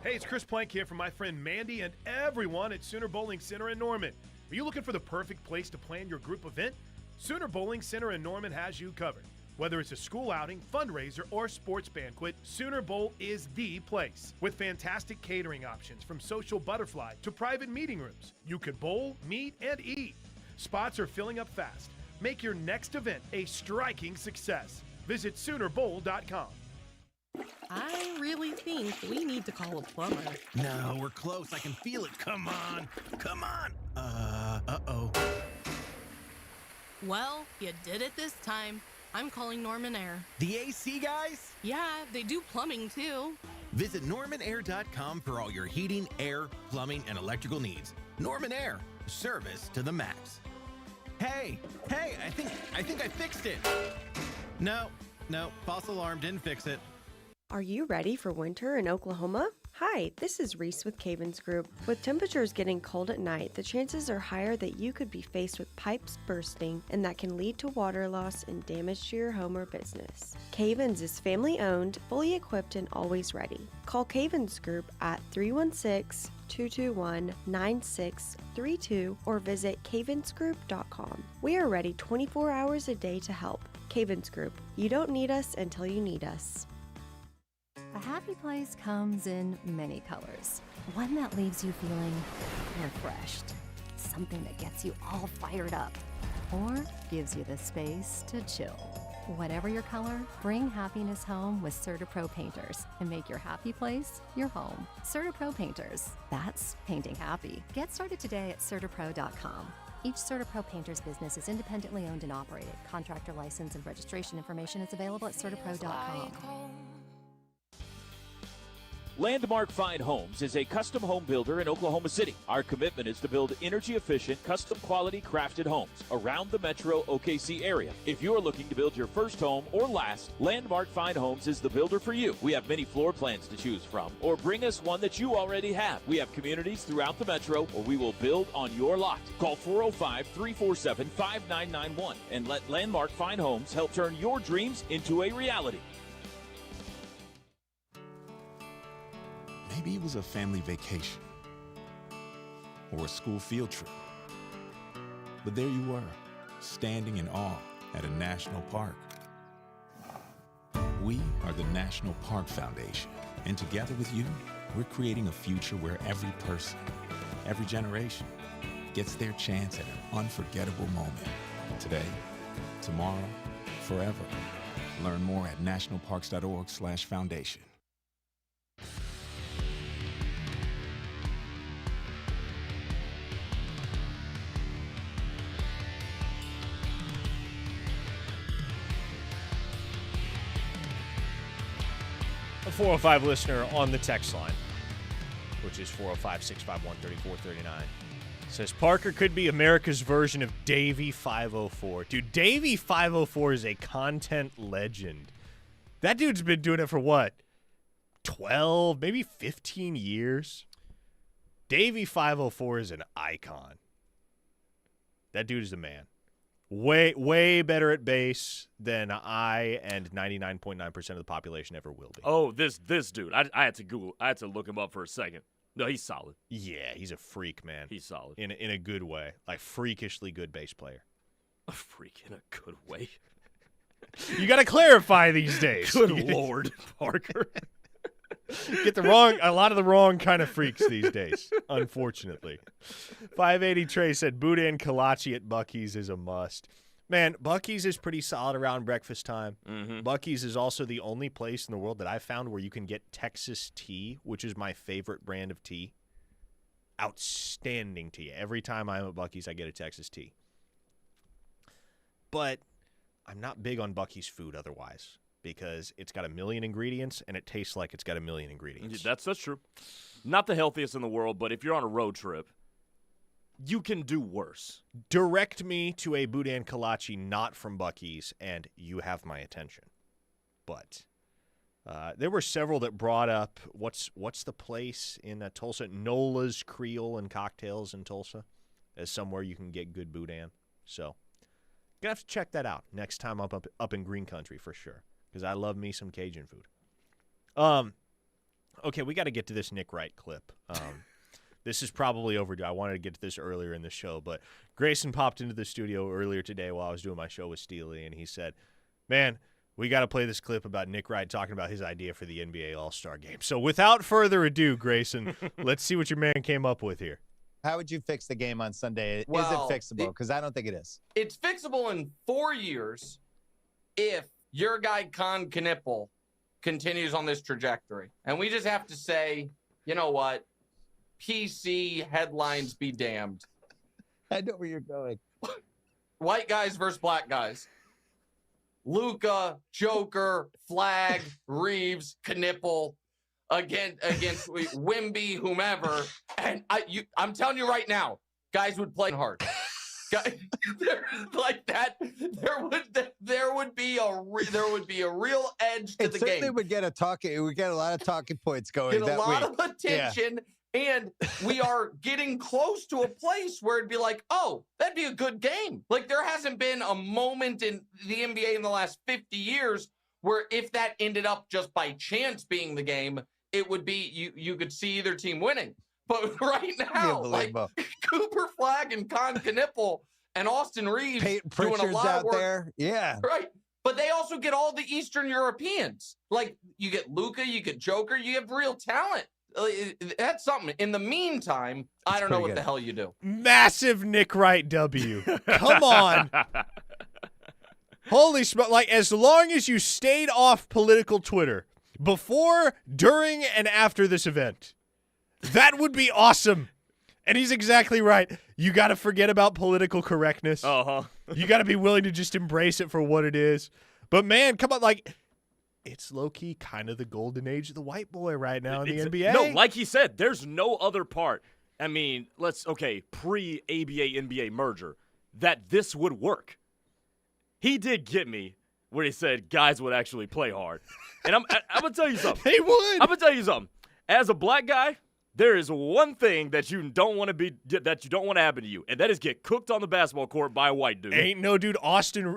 Hey, it's Chris Plank here from my friend Mandy and everyone at Sooner Bowling Center in Norman. Are you looking for the perfect place to plan your group event? Sooner Bowling Center in Norman has you covered. Whether it's a school outing, fundraiser, or sports banquet, Sooner Bowl is the place. With fantastic catering options from Social Butterfly to private meeting rooms, you could bowl, meet, and eat. Spots are filling up fast. Make your next event a striking success. Visit SoonerBowl.com. I really think we need to call a plumber. No, we're close. I can feel it. Come on. Come on. Uh-oh. Well, you did it this time. I'm calling Norman Air. The AC guys? Yeah, they do plumbing too. Visit normanair.com for all your heating, air, plumbing, and electrical needs. Norman Air, service to the max. Hey, I think I fixed it. No, false alarm, didn't fix it. Are you ready for winter in Oklahoma? Hi, this is Reese with Cavens Group. With temperatures getting cold at night, the chances are higher that you could be faced with pipes bursting, and that can lead to water loss and damage to your home or business. Cavens is family owned, fully equipped, and always ready. Call Cavens Group at 316-221-9632 or visit cavensgroup.com. We are ready 24 hours a day to help. Cavens Group, you don't need us until you need us. A happy place comes in many colors. One that leaves you feeling refreshed. Something that gets you all fired up. Or gives you the space to chill. Whatever your color, bring happiness home with CertaPro Painters and make your happy place your home. CertaPro Painters. That's painting happy. Get started today at CertaPro.com. Each CertaPro Painters business is independently owned and operated. Contractor license and registration information is available at CertaPro.com. Landmark Fine Homes is a custom home builder in Oklahoma City. Our commitment is to build energy-efficient, custom-quality crafted homes around the metro OKC area. If you're looking to build your first home or last, Landmark Fine Homes is the builder for you. We have many floor plans to choose from, or bring us one that you already have. We have communities throughout the metro, or we will build on your lot. Call 405-347-5991 and let Landmark Fine Homes help turn your dreams into a reality. Maybe it was a family vacation or a school field trip. But there you were, standing in awe at a national park. We are the National Park Foundation, and together with you, we're creating a future where every person, every generation, gets their chance at an unforgettable moment. Today, tomorrow, forever. Learn more at nationalparks.org/foundation. A 405 listener on the text line, which is 405-651-3439, says Parker could be America's version of Davey 504. Dude, Davey 504 is a content legend. That dude's been doing it for what? 12, maybe 15 years? Davey 504 is an icon. That dude is the man. Way better at bass than I and 99.9% of the population ever will be. Oh, this dude. I had to Google. I had to look him up for a second. No, he's solid. Yeah, he's a freak, man. He's solid. In a good way. Like, freakishly good bass player. A freak in a good way? You got to clarify these days. Good Lord, Parker. Get a lot of the wrong kind of freaks these days, unfortunately. 580 Trey said Boudin Kolache at Buc-ee's is a must. Man, Buc-ee's is pretty solid around breakfast time. Mm-hmm. Buc-ee's is also the only place in the world that I've found where you can get Texas tea, which is my favorite brand of tea. Outstanding tea. Every time I'm at Buc-ee's, I get a Texas tea. But I'm not big on Buc-ee's food otherwise, because it's got a million ingredients, and it tastes like it's got a million ingredients. That's true. Not the healthiest in the world, but if you're on a road trip, you can do worse. Direct me to a Boudin Kolache not from Buc-ee's, and you have my attention. But there were several that brought up, what's the place in Tulsa? Nola's Creole and Cocktails in Tulsa as somewhere you can get good Boudin. So, gonna have to check that out next time I'm up in Green Country for sure, because I love me some Cajun food. Okay, we got to get to this Nick Wright clip. This is probably overdue. I wanted to get to this earlier in the show, but Grayson popped into the studio earlier today while I was doing my show with Steely, and he said, man, we got to play this clip about Nick Wright talking about his idea for the NBA All-Star Game. So without further ado, Grayson, let's see what your man came up with here. How would you fix the game on Sunday? Well, is it fixable? Because I don't think it is. It's fixable in 4 years if your guy Con Knippel continues on this trajectory. And we just have to say, you know what? PC headlines be damned. I know where you're going. White guys versus black guys. Luka, Joker, Flag, Reeves, Knippel against Wimby, whomever. And I'm telling you right now, guys would play hard. Like that, there would be a real edge to the game. It certainly would get a lot of talking points going. Get a lot of attention, and we are getting close to a place where it'd be like, oh, that'd be a good game. Like there hasn't been a moment in the NBA in the last 50 years where if that ended up just by chance being the game, it would be you could see either team winning. But right now, like Cooper Flag and Con Knippel and Austin Reeves doing a lot of work there. Yeah. Right. But they also get all the Eastern Europeans. Like you get Luka, you get Joker, you have real talent. That's something. In the meantime, I don't know what the hell you do. Massive Nick Wright W. Come on. Holy smoke. Like, as long as you stayed off political Twitter before, during, and after this event, that would be awesome. And he's exactly right. You got to forget about political correctness. Uh-huh. You got to be willing to just embrace it for what it is. But, man, come on. Like, it's low-key kind of the golden age of the white boy right now in the NBA. No, like he said, there's no other part. I mean, pre-ABA NBA merger that this would work. He did get me where he said guys would actually play hard. And I'm going to tell you something. They would. I'm going to tell you something. As a black guy, there is one thing that you don't want to happen to you, and that is get cooked on the basketball court by a white dude. Ain't no dude. Austin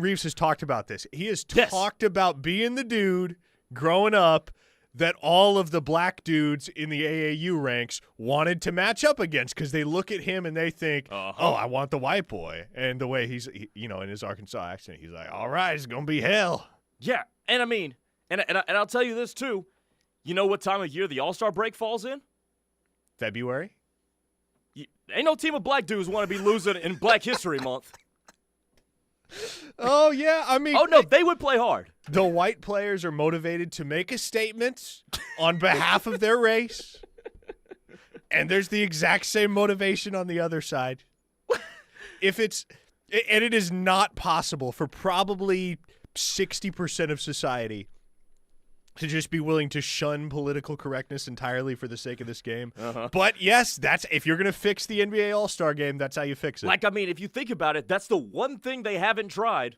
Reeves has talked about this. He has talked about being the dude growing up that all of the black dudes in the AAU ranks wanted to match up against because they look at him and they think, oh, I want the white boy. And the way he's, in his Arkansas accent, he's like, all right, it's going to be hell. Yeah, and I mean, and I'll tell you this too. You know what time of year the All-Star break falls in? February? Ain't no team of black dudes want to be losing in Black History Month. Oh, yeah. I mean. Oh, no, they would play hard. The white players are motivated to make a statement on behalf of their race. And there's the exact same motivation on the other side. And it is not possible for probably 60% of society to just be willing to shun political correctness entirely for the sake of this game. But yes, if you're going to fix the NBA All-Star game, that's how you fix it. Like, I mean, if you think about it, that's the one thing they haven't tried.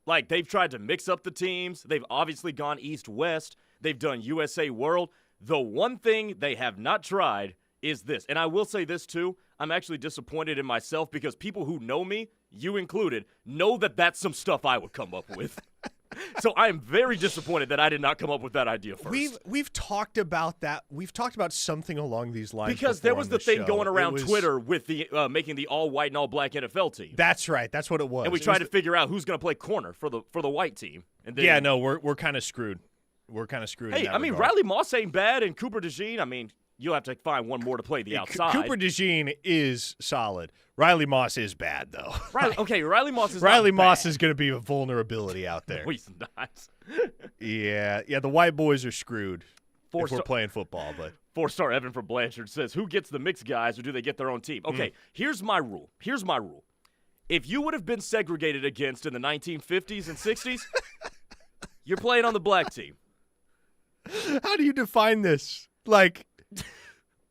Like, they've tried to mix up the teams. They've obviously gone east-west. They've done USA World. The one thing they have not tried is this. And I will say this, too. I'm actually disappointed in myself because people who know me, you included, know that that's some stuff I would come up with. So I am very disappointed that I did not come up with that idea first. We've talked about that. We've talked about something along these lines because there was the thing going around Twitter with the making the all white and all black NFL team. That's right. That's what it was. And we tried to figure out who's going to play corner for the white team. And then, yeah, no, we're kind of screwed. We're kind of screwed. Hey, in that I mean, regard. Riley Moss ain't bad, and Cooper DeJean. I mean, you'll have to find one more to play the outside. Cooper DeJean is solid. Riley Moss is bad, though. Riley Moss is Riley not Moss bad. is going to be a vulnerability out there. No, he's not. Yeah, the white boys are screwed if we're playing football. But 4-star Evan from Blanchard says, who gets the mixed guys or do they get their own team? Okay, here's my rule. If you would have been segregated against in the 1950s and 60s, you're playing on the black team. How do you define this? Like,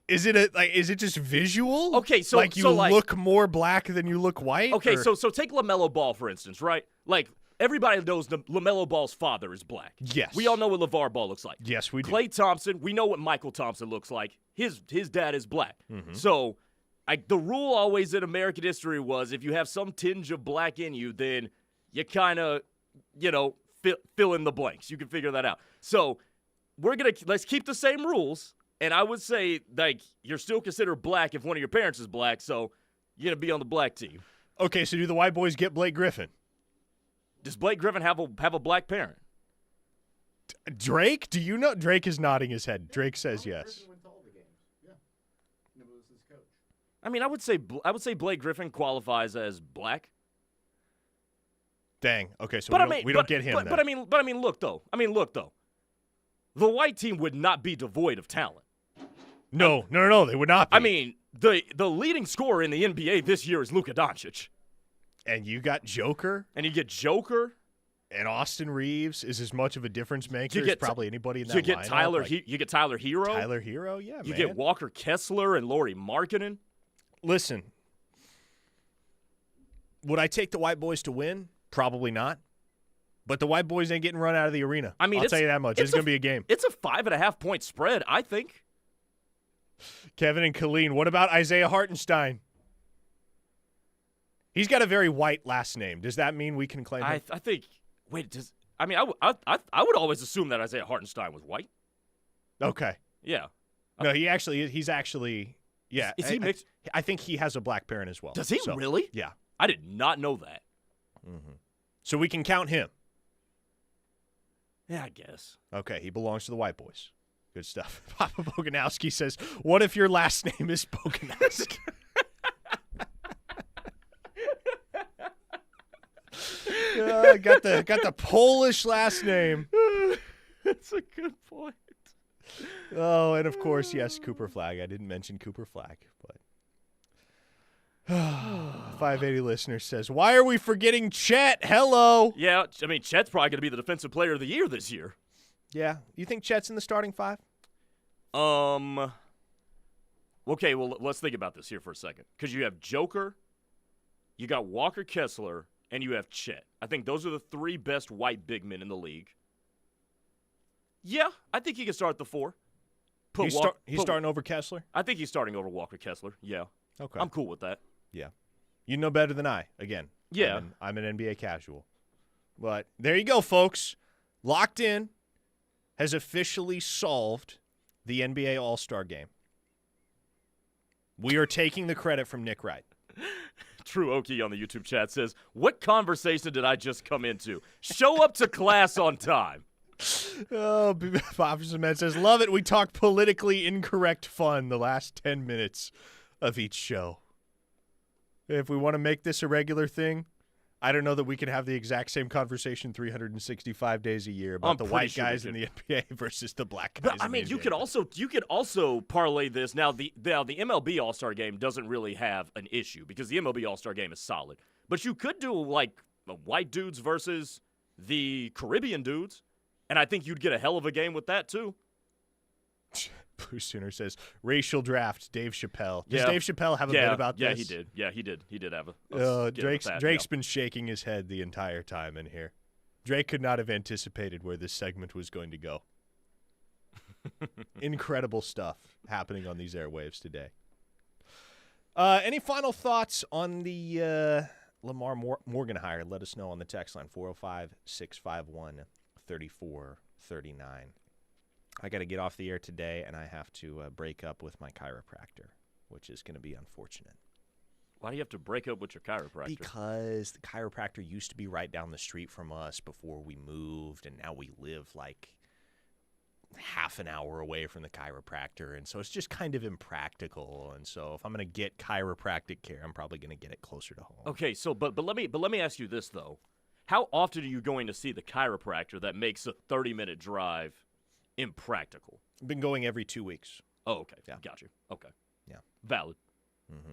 is it just visual? Okay, so like you look more black than you look white. Okay, or? so take LaMelo Ball for instance, right? Like everybody knows LaMelo Ball's father is black. Yes, we all know what LeVar Ball looks like. Yes, we do. Klay Thompson, we know what Michael Thompson looks like. His dad is black. Mm-hmm. So, the rule always in American history was if you have some tinge of black in you, then you kind of, fill in the blanks. You can figure that out. So. Let's keep the same rules, and I would say, you're still considered black if one of your parents is black, so you're going to be on the black team. Okay, so do the white boys get Blake Griffin? Does Blake Griffin have a black parent? Drake? Do you know? Drake is nodding his head. Drake says yes. I mean, I would say Blake Griffin qualifies as black. Dang. Okay, so we don't get him. But I mean, look though. The white team would not be devoid of talent. No, they would not be. I mean, the leading scorer in the NBA this year is Luka Doncic. And you got Joker. And you get Joker. And Austin Reeves is as much of a difference maker as probably anybody in that lineup. You get Tyler Hero. Tyler Hero, yeah, You get Walker Kessler and Lauri Markkanen. Listen, would I take the white boys to win? Probably not. But the white boys ain't getting run out of the arena. I mean, I'll tell you that much. It's going to be a game. It's a 5.5-point spread, I think. Kevin and Colleen, what about Isaiah Hartenstein? He's got a very white last name. Does that mean we can claim him? I think. Wait, I would always assume that Isaiah Hartenstein was white. Okay. Yeah. No, he's actually. Yeah. Is he mixed? I think he has a black parent as well. Does he really? Yeah. I did not know that. Mm-hmm. So we can count him. Yeah, I guess. Okay, he belongs to the white boys. Good stuff. Papa Boganowski says, what if your last name is Boganowski? Got the Polish last name. That's a good point. Oh, and of course, yes, Cooper Flagg. I didn't mention Cooper Flagg, but 580 listener says, why are we forgetting Chet? Hello. Yeah, I mean, Chet's probably going to be the defensive player of the year this year. Yeah. You think Chet's in the starting five? Okay, well, let's think about this here for a second. Because you have Joker, you got Walker Kessler, and you have Chet. I think those are the three best white big men in the league. Yeah, I think he can start the four. He's starting over Kessler? I think he's starting over Walker Kessler, yeah. Okay. I'm cool with that. Yeah. You know better than I, again. Yeah. I'm an NBA casual. But there you go, folks. Locked In has officially solved the NBA All-Star Game. We are taking the credit from Nick Wright. True Okie on the YouTube chat says, what conversation did I just come into? Show up to class on time. Oh, Bob Cement says, love it. We talk politically incorrect fun the last 10 minutes of each show. If we want to make this a regular thing, I don't know that we can have the exact same conversation 365 days a year about the white guys in the NBA versus the black guys. But I mean, you could also parlay this. Now the MLB All-Star Game doesn't really have an issue because the MLB All-Star Game is solid. But you could do like white dudes versus the Caribbean dudes, and I think you'd get a hell of a game with that too. Blue Sooner says, racial draft, Dave Chappelle. Does Dave Chappelle have a bit about this? Yeah, he did. Yeah, he did. He did have a Drake's been shaking his head the entire time in here. Drake could not have anticipated where this segment was going to go. Incredible stuff happening on these airwaves today. Any final thoughts on the Lamar Morgan hire? Let us know on the text line, 405-651-3439. I got to get off the air today, and I have to break up with my chiropractor, which is going to be unfortunate. Why do you have to break up with your chiropractor? Because the chiropractor used to be right down the street from us before we moved, and now we live like half an hour away from the chiropractor, and so it's just kind of impractical. And so if I'm going to get chiropractic care, I'm probably going to get it closer to home. Okay, so but let me ask you this though: how often are you going to see the chiropractor that makes a 30-minute drive impractical? I've been going every 2 weeks. Oh, okay. Yeah. Got you. Okay. Yeah. Valid. Mm-hmm.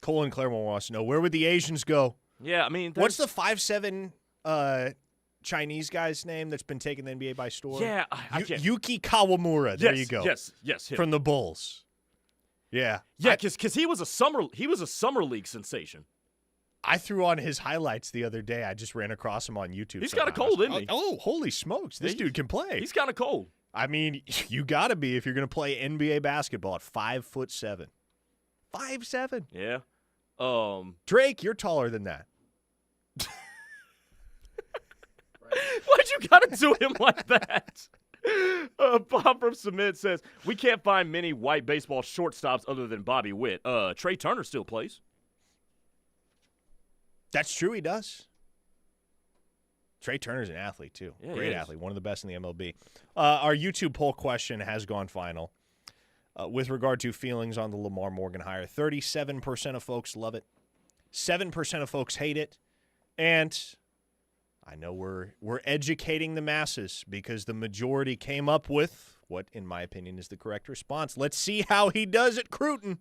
Cole in Claremont wants to know, where would the Asians go? Yeah, I mean, what's the 5'7" Chinese guy's name that's been taking the NBA by storm? Yeah, I can't. Yuki Kawamura. There you go. Yes, him. From the Bulls. Yeah. Yeah, because he was a summer league sensation. I threw on his highlights the other day. I just ran across him on YouTube. He's kind of cold, isn't he? Oh, holy smokes. This dude can play. He's kind of cold. I mean, you got to be if you're going to play NBA basketball at 5'7". 5'7". Yeah. Drake, you're taller than that. Why'd you got to do him like that? Bob from Submit says, we can't find many white baseball shortstops other than Bobby Witt. Trey Turner still plays. That's true, he does. Trey Turner's an athlete, too. Yeah, great athlete, one of the best in the MLB. Our YouTube poll question has gone final. With regard to feelings on the Lamar Morgan hire, 37% of folks love it. 7% of folks hate it. And I know we're educating the masses because the majority came up with what, in my opinion, is the correct response. Let's see how he does at Cruton.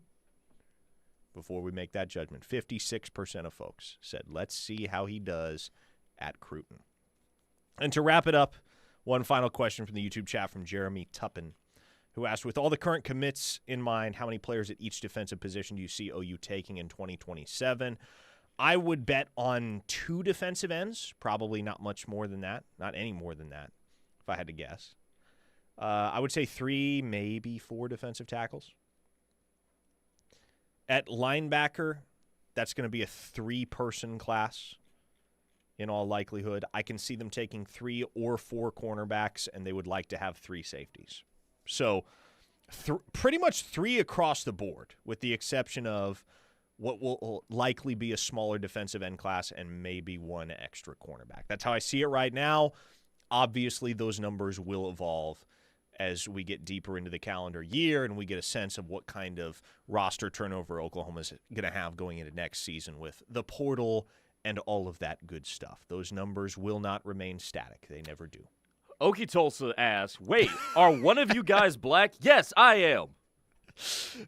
Before we make that judgment, 56% of folks said, let's see how he does at Cruton. And to wrap it up, one final question from the YouTube chat from Jeremy Tuppen, who asked, with all the current commits in mind, how many players at each defensive position do you see OU taking in 2027? I would bet on 2 defensive ends, probably not much more than that, not any more than that, if I had to guess. I would say 3, maybe 4 defensive tackles. At linebacker, that's going to be a 3-person class in all likelihood. I can see them taking 3 or 4 cornerbacks, and they would like to have 3 safeties. So pretty much 3 across the board, with the exception of what will likely be a smaller defensive end class and maybe 1 extra cornerback. That's how I see it right now. Obviously, those numbers will evolve as we get deeper into the calendar year and we get a sense of what kind of roster turnover Oklahoma's going to have going into next season with the portal and all of that good stuff. Those numbers will not remain static. They never do. Okie Tulsa asks, wait, are one of you guys black? Yes, I am.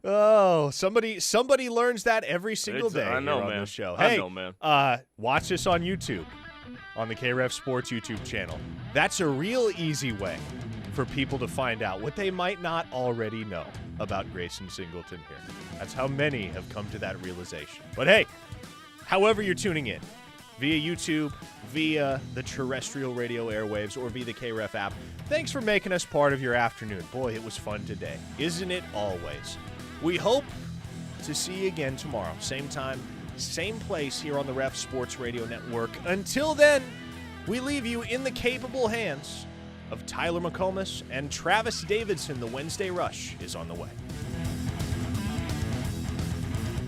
Oh, somebody learns that every single day I know, here on man. the show. I Hey, know, man. Watch this on YouTube, on the KREF Sports YouTube channel. That's a real easy way for people to find out what they might not already know about Grayson Singleton here. That's how many have come to that realization. But hey, however you're tuning in, via YouTube, via the terrestrial radio airwaves, or via the KREF app, thanks for making us part of your afternoon. Boy, it was fun today. Isn't it always? We hope to see you again tomorrow. Same time, same place here on the Ref Sports Radio Network. Until then, we leave you in the capable hands of Tyler McComas and Travis Davidson. The Wednesday Rush is on the way.